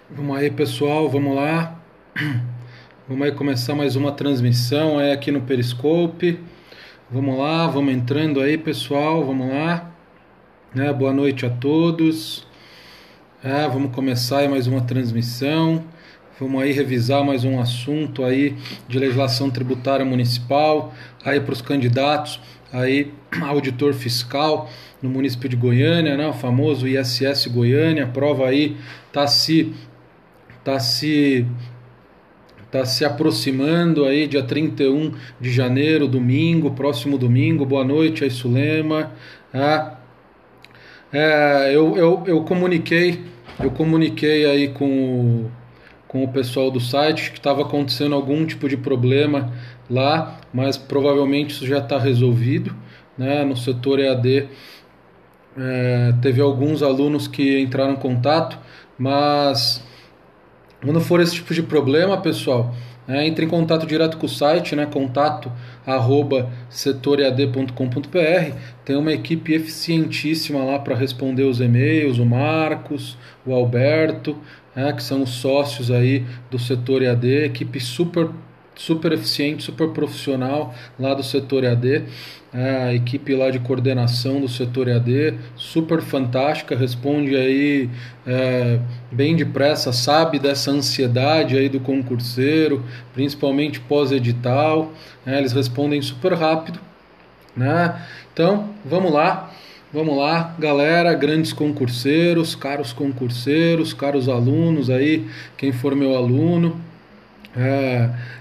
Vamos aí, pessoal, vamos lá. Vamos aí começar mais uma transmissão aí aqui no Periscope. Vamos lá, vamos entrando aí, pessoal, vamos lá. Boa noite a todos. Vamos começar aí mais uma transmissão. Vamos aí revisar mais um assunto aí de legislação tributária municipal, aí para os candidatos, aí auditor fiscal no município de Goiânia, né, o famoso ISS Goiânia. A prova aí tá se aproximando aí, dia 31 de janeiro, domingo, próximo domingo. Boa noite aí, Sulema. Eu comuniquei aí com o pessoal do site que estava acontecendo algum tipo de problema lá, mas provavelmente isso já está resolvido, né? No setor EAD teve alguns alunos que entraram em contato, mas quando for esse tipo de problema, pessoal, entre em contato direto com o site, né? contato@setoread.com.br. Tem uma equipe eficientíssima lá para responder os e-mails, o Marcos, o Alberto, que são os sócios aí do setor EAD, equipe super eficiente, super profissional lá do setor EAD. A equipe lá de coordenação do setor EAD, super fantástica, responde aí bem depressa, sabe dessa ansiedade aí do concurseiro, principalmente pós-edital, eles respondem super rápido, né? Então, vamos lá, galera, grandes concurseiros, caros alunos aí, quem for meu aluno.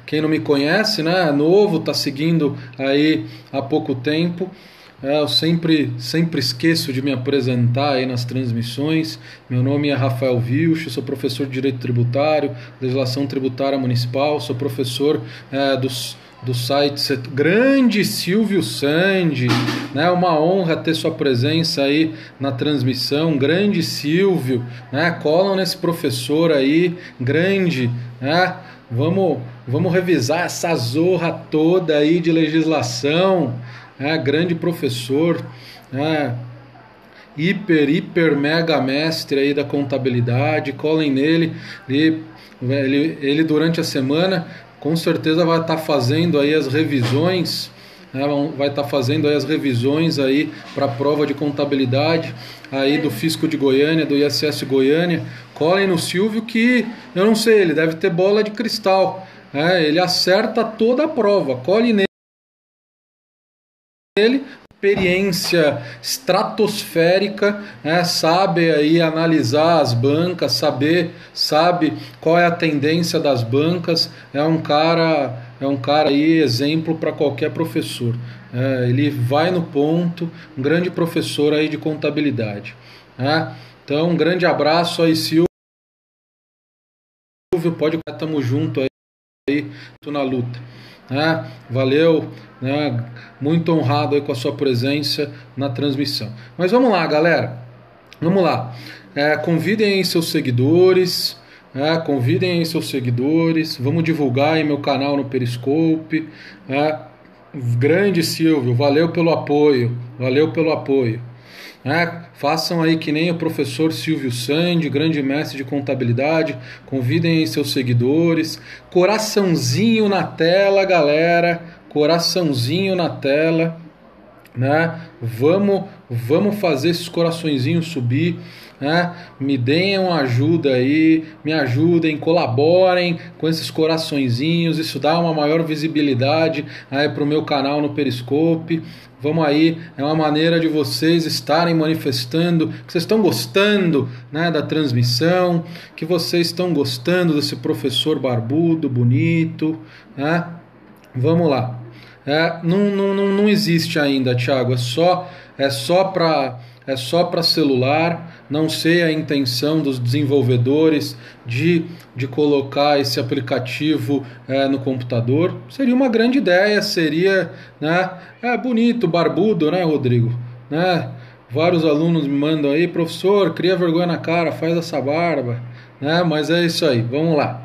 Quem não me conhece, né, novo, está seguindo aí há pouco tempo. Eu sempre esqueço de me apresentar aí nas transmissões. Meu nome é Rafael Vilch, sou professor de Direito Tributário, Legislação Tributária Municipal, sou professor do site Grande Silvio Sandi, né? Uma honra ter sua presença aí na transmissão. Grande Silvio, né? Colam nesse professor aí, grande, né? Vamos revisar essa zorra toda aí de legislação, grande professor, hiper mega mestre aí da contabilidade. Colhem nele, ele durante a semana com certeza vai estar fazendo aí as revisões, aí para a prova de contabilidade aí do Fisco de Goiânia, do ISS Goiânia. Colhem no Silvio, que eu não sei, ele deve ter bola de cristal, ele acerta toda a prova. Colhe nele, experiência estratosférica, sabe aí analisar as bancas, sabe qual é a tendência das bancas. É um cara aí exemplo para qualquer professor. Ele vai no ponto, um grande professor aí de contabilidade. Então, um grande abraço aí, Silvio. Pode, estamos junto aí na luta. Valeu, muito honrado aí com a sua presença na transmissão. Mas vamos lá, galera, vamos lá. Convidem aí seus seguidores, vamos divulgar aí meu canal no Periscope. Grande Silvio, valeu pelo apoio. Façam aí que nem o professor Silvio Sandi, grande mestre de contabilidade. Convidem aí seus seguidores. Coraçãozinho na tela, galera. Coraçãozinho na tela, né? Vamos fazer esses coraçõezinhos subir. Me deem uma ajuda aí, me ajudem, colaborem com esses coraçõezinhos. Isso dá uma maior visibilidade aí para o meu canal no Periscope. Vamos aí, é uma maneira de vocês estarem manifestando que vocês estão gostando, né, da transmissão, que vocês estão gostando desse professor barbudo, bonito, né? Vamos lá. Não existe ainda, Thiago, é só para celular. Não sei a intenção dos desenvolvedores de colocar esse aplicativo no computador. Seria uma grande ideia, seria, né? Bonito, barbudo, né, Rodrigo? Vários alunos me mandam aí, professor, cria vergonha na cara, faz essa barba, né? Mas é isso aí, vamos lá.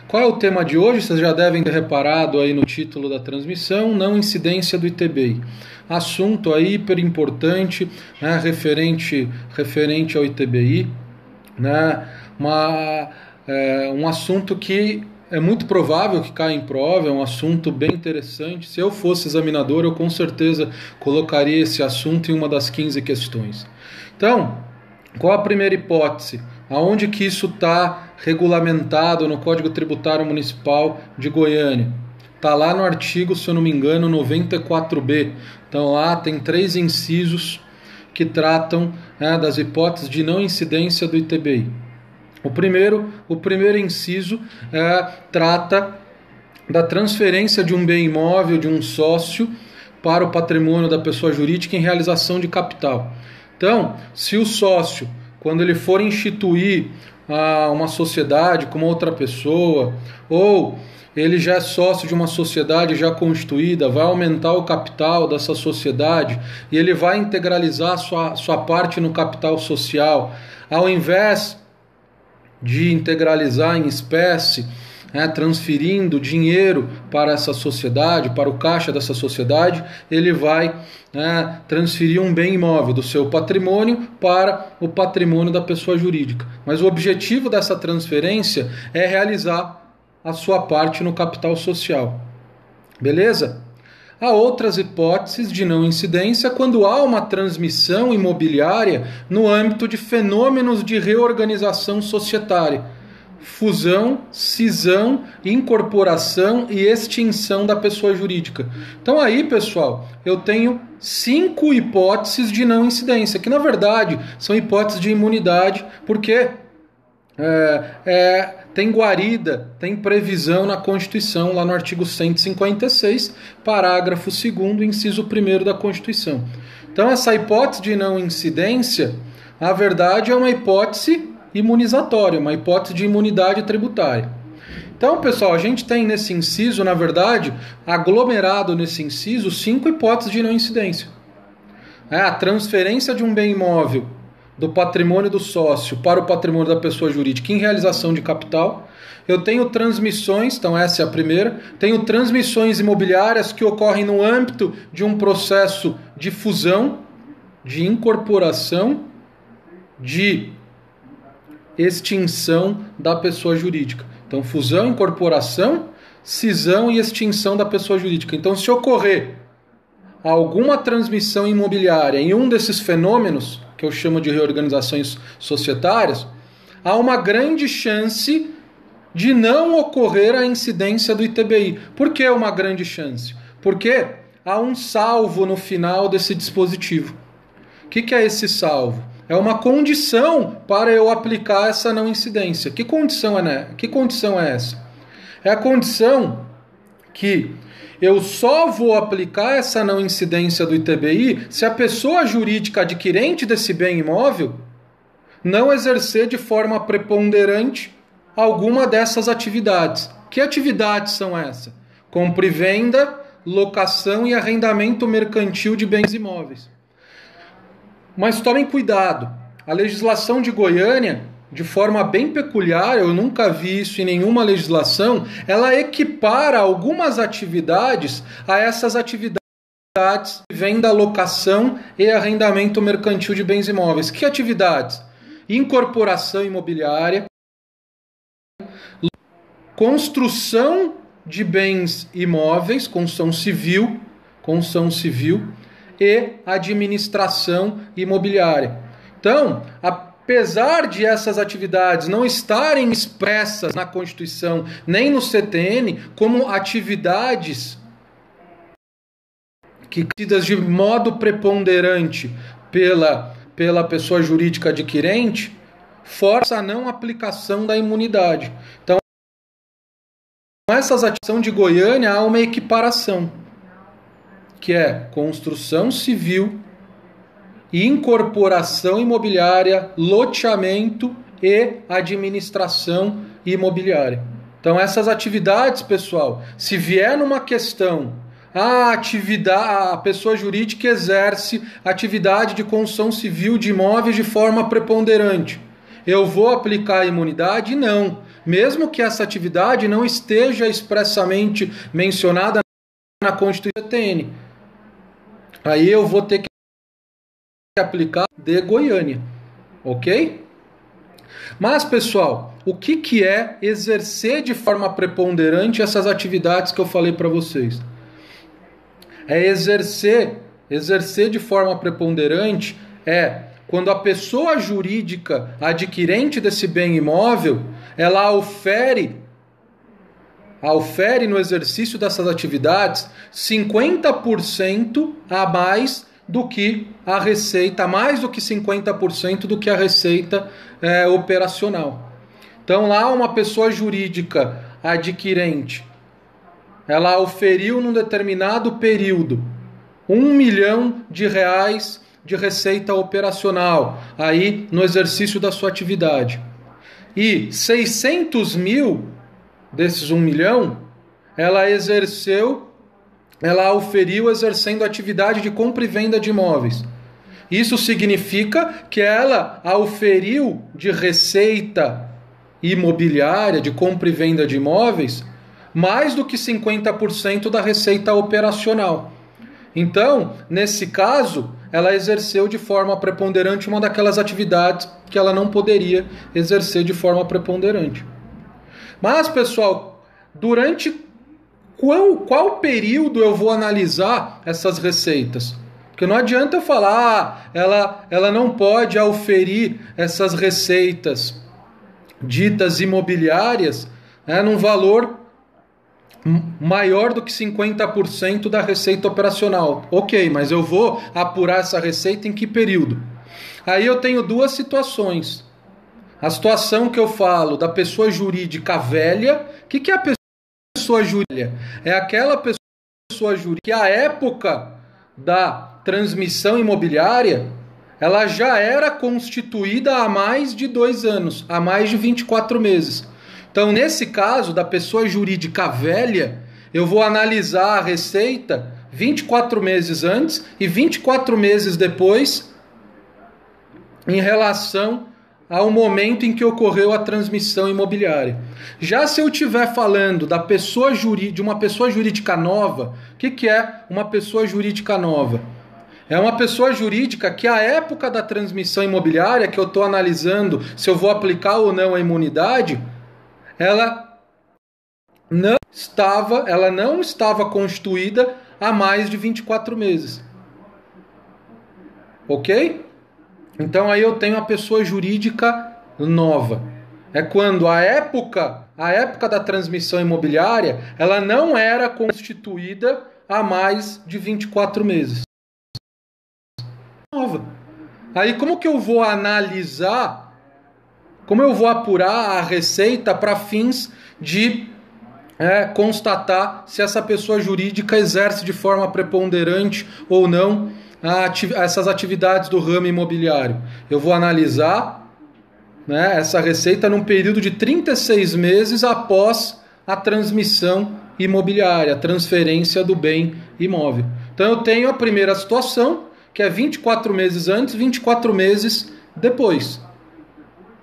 Qual é o tema de hoje? Vocês já devem ter reparado aí no título da transmissão: não incidência do ITBI. Assunto aí hiper importante, referente ao ITBI, né? um assunto que é muito provável que caia em prova, é um assunto bem interessante. Se eu fosse examinador, eu com certeza colocaria esse assunto em uma das 15 questões. Então, qual a primeira hipótese? Aonde que isso está regulamentado no Código Tributário Municipal de Goiânia? Está lá no artigo, se eu não me engano, 94b. Então lá tem 3 incisos que tratam das hipóteses de não incidência do ITBI. O primeiro inciso trata da transferência de um bem imóvel de um sócio para o patrimônio da pessoa jurídica em realização de capital. Então, se o sócio, quando ele for instituir uma sociedade com outra pessoa, ou ele já é sócio de uma sociedade já constituída, vai aumentar o capital dessa sociedade e ele vai integralizar sua parte no capital social, ao invés de integralizar em espécie, transferindo dinheiro para essa sociedade, para o caixa dessa sociedade, ele vai transferir um bem imóvel do seu patrimônio para o patrimônio da pessoa jurídica. Mas o objetivo dessa transferência é realizar a sua parte no capital social. Beleza? Há outras hipóteses de não incidência quando há uma transmissão imobiliária no âmbito de fenômenos de reorganização societária, fusão, cisão, incorporação e extinção da pessoa jurídica. Então aí, pessoal, eu tenho 5 hipóteses de não incidência, que na verdade são hipóteses de imunidade, porque tem guarida, tem previsão na Constituição, lá no artigo 156, parágrafo 2º, inciso 1º da Constituição. Então essa hipótese de não incidência, na verdade, é uma hipótese imunizatória, uma hipótese de imunidade tributária. Então, pessoal, a gente tem nesse inciso, na verdade, aglomerado nesse inciso, 5 hipóteses de não incidência. A transferência de um bem imóvel do patrimônio do sócio para o patrimônio da pessoa jurídica em realização de capital. Eu tenho transmissões, então essa é a primeira. Tenho transmissões imobiliárias que ocorrem no âmbito de um processo de fusão, de incorporação, de extinção da pessoa jurídica. Então, fusão, incorporação, cisão e extinção da pessoa jurídica. Então, se ocorrer alguma transmissão imobiliária em um desses fenômenos, que eu chamo de reorganizações societárias, há uma grande chance de não ocorrer a incidência do ITBI. Por que uma grande chance? Porque há um salvo no final desse dispositivo. O que é esse salvo? É uma condição para eu aplicar essa não incidência. Que condição é essa? É a condição que eu só vou aplicar essa não incidência do ITBI se a pessoa jurídica adquirente desse bem imóvel não exercer de forma preponderante alguma dessas atividades. Que atividades são essas? Compra e venda, locação e arrendamento mercantil de bens imóveis. Mas tomem cuidado, a legislação de Goiânia, de forma bem peculiar, eu nunca vi isso em nenhuma legislação, ela equipara algumas atividades a essas atividades de venda, locação e arrendamento mercantil de bens imóveis. Que atividades? Incorporação imobiliária, construção de bens imóveis, construção civil e administração imobiliária. Então, apesar de essas atividades não estarem expressas na Constituição nem no CTN como atividades que tidas de modo preponderante pela pessoa jurídica adquirente, força a não aplicação da imunidade. Então, com essas atividades de Goiânia há uma equiparação, que é construção civil, incorporação imobiliária, loteamento e administração imobiliária. Então essas atividades, pessoal, se vier numa questão, a pessoa jurídica exerce atividade de construção civil de imóveis de forma preponderante, eu vou aplicar a imunidade? Não. Mesmo que essa atividade não esteja expressamente mencionada na Constituição TN. Aí eu vou ter que aplicar de Goiânia, ok? Mas, pessoal, o que é exercer de forma preponderante essas atividades que eu falei para vocês? É exercer de forma preponderante quando a pessoa jurídica adquirente desse bem imóvel, ela ofere no exercício dessas atividades 50% a mais do que a receita, mais do que 50% do que a receita operacional. Então lá uma pessoa jurídica adquirente, ela oferiu num determinado período R$1 milhão de receita operacional aí no exercício da sua atividade. E 600 mil desses 1 milhão, ela oferiu exercendo atividade de compra e venda de imóveis. Isso significa que ela oferiu de receita imobiliária, de compra e venda de imóveis, mais do que 50% da receita operacional. Então, nesse caso, ela exerceu de forma preponderante uma daquelas atividades que ela não poderia exercer de forma preponderante. Mas, pessoal, durante qual período eu vou analisar essas receitas? Porque não adianta eu falar, ela não pode auferir essas receitas ditas imobiliárias num valor maior do que 50% da receita operacional. Ok, mas eu vou apurar essa receita em que período? Aí eu tenho duas situações. A situação que eu falo da pessoa jurídica velha. O que é a pessoa jurídica? É aquela pessoa jurídica que a época da transmissão imobiliária ela já era constituída há mais de 2 anos, há mais de 24 meses. Então, nesse caso da pessoa jurídica velha, eu vou analisar a receita 24 meses antes e 24 meses depois em relação ao momento em que ocorreu a transmissão imobiliária. Já se eu estiver falando de uma pessoa jurídica nova, o que é uma pessoa jurídica nova? É uma pessoa jurídica que a época da transmissão imobiliária, que eu estou analisando se eu vou aplicar ou não a imunidade, ela não estava constituída há mais de 24 meses. Ok? Então aí eu tenho a pessoa jurídica nova. É quando a época da transmissão imobiliária, ela não era constituída há mais de 24 meses. Nova. Aí como que eu vou analisar, como eu vou apurar a receita para fins de constatar se essa pessoa jurídica exerce de forma preponderante ou não essas atividades do ramo imobiliário? Eu vou analisar essa receita num período de 36 meses após a transmissão imobiliária, a transferência do bem imóvel. Então eu tenho a primeira situação, que é 24 meses antes, 24 meses depois,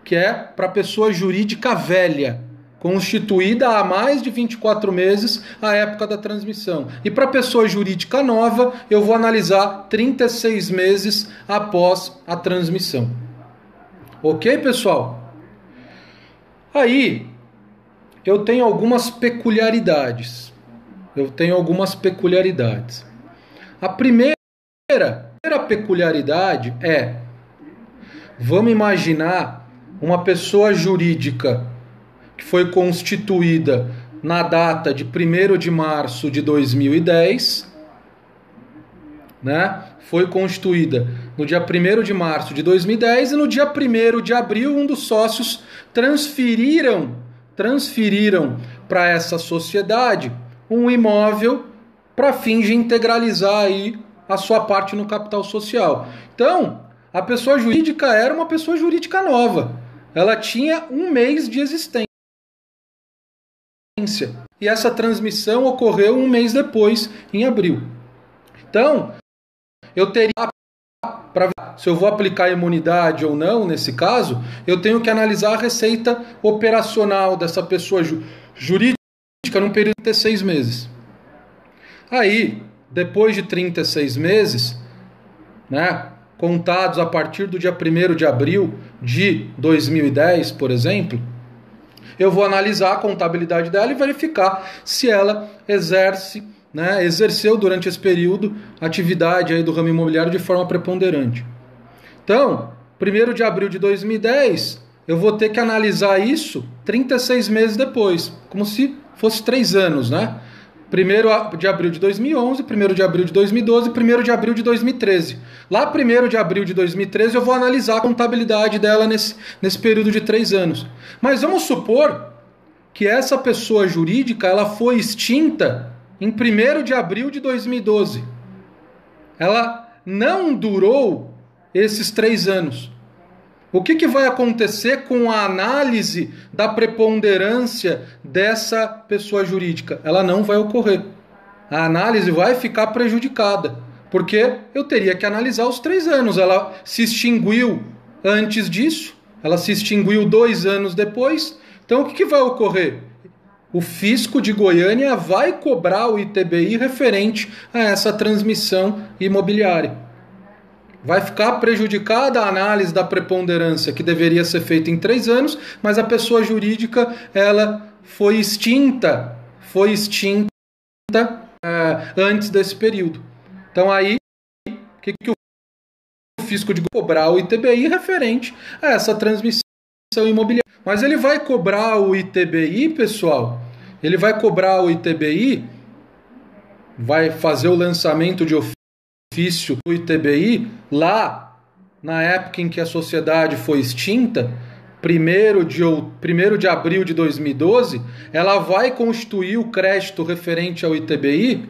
que é para a pessoa jurídica velha, constituída há mais de 24 meses a época da transmissão. E para a pessoa jurídica nova, eu vou analisar 36 meses após a transmissão. Ok, pessoal? Aí, eu tenho algumas peculiaridades. A primeira peculiaridade vamos imaginar uma pessoa jurídica que foi constituída na data de 1º de março de 2010, foi constituída no dia 1º de março de 2010 e no dia 1º de abril um dos sócios transferiram para essa sociedade um imóvel para fins de integralizar aí a sua parte no capital social. Então, a pessoa jurídica era uma pessoa jurídica nova. Ela tinha 1 mês de existência. E essa transmissão ocorreu 1 mês depois, em abril. Então, eu teria, para ver se eu vou aplicar a imunidade ou não, nesse caso, eu tenho que analisar a receita operacional dessa pessoa jurídica num período de 36 meses. Aí, depois de 36 meses, contados a partir do dia 1º de abril de 2010, por exemplo, eu vou analisar a contabilidade dela e verificar se ela exerceu durante esse período atividade aí do ramo imobiliário de forma preponderante. Então, 1º de abril de 2010, eu vou ter que analisar isso 36 meses depois, como se fosse 3 anos, né? 1º de abril de 2011, 1º de abril de 2012, 1º de abril de 2013. Lá 1º de abril de 2013 eu vou analisar a contabilidade dela nesse período de 3 anos. Mas vamos supor que essa pessoa jurídica ela foi extinta em 1º de abril de 2012. Ela não durou esses 3 anos. O que vai acontecer com a análise da preponderância dessa pessoa jurídica? Ela não vai ocorrer. A análise vai ficar prejudicada, porque eu teria que analisar os 3 anos. Ela se extinguiu antes disso, ela se extinguiu 2 anos depois. Então o que vai ocorrer? O fisco de Goiânia vai cobrar o ITBI referente a essa transmissão imobiliária. Vai ficar prejudicada a análise da preponderância, que deveria ser feita em 3 anos, mas a pessoa jurídica ela foi extinta antes desse período. Então aí, o que o fisco de cobrar o ITBI referente a essa transmissão imobiliária? Mas ele vai cobrar o ITBI, pessoal, ele vai cobrar o ITBI, vai fazer o lançamento de ofício do ITBI lá na época em que a sociedade foi extinta, 1º de abril de 2012, ela vai constituir o crédito referente ao ITBI,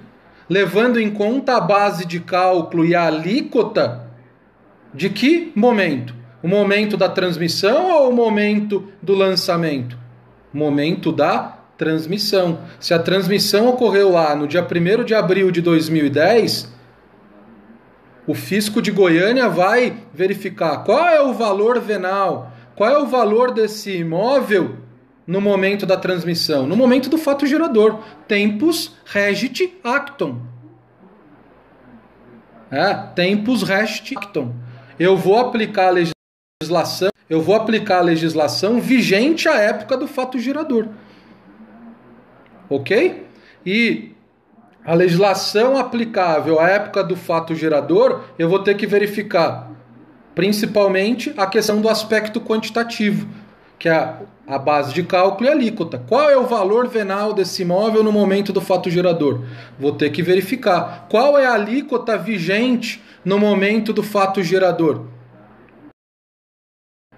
levando em conta a base de cálculo e a alíquota de que momento? O momento da transmissão ou o momento do lançamento? O momento da transmissão. Se a transmissão ocorreu lá no dia 1º de abril de 2010, o fisco de Goiânia vai verificar qual é o valor venal, qual é o valor desse imóvel no momento da transmissão, no momento do fato gerador. Tempus regit actum. Tempus regit actum. Eu vou aplicar a legislação vigente à época do fato gerador. Ok? E a legislação aplicável à época do fato gerador, eu vou ter que verificar principalmente a questão do aspecto quantitativo, que é a base de cálculo e a alíquota. Qual é o valor venal desse imóvel no momento do fato gerador? Vou ter que verificar. Qual é a alíquota vigente no momento do fato gerador?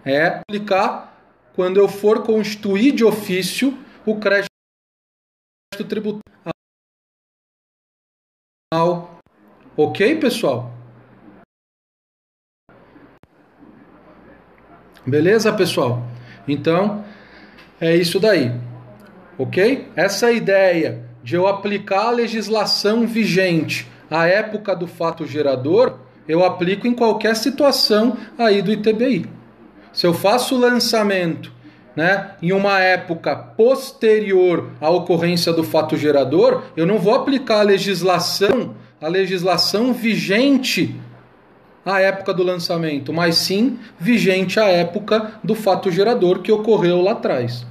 É aplicar quando eu for constituir de ofício o crédito tributário. Ok, pessoal? Beleza, pessoal? Então, é isso daí. Ok? Essa ideia de eu aplicar a legislação vigente à época do fato gerador, eu aplico em qualquer situação aí do ITBI. Se eu faço o lançamento, em uma época posterior à ocorrência do fato gerador, eu não vou aplicar a legislação vigente à época do lançamento, mas sim vigente à época do fato gerador que ocorreu lá atrás.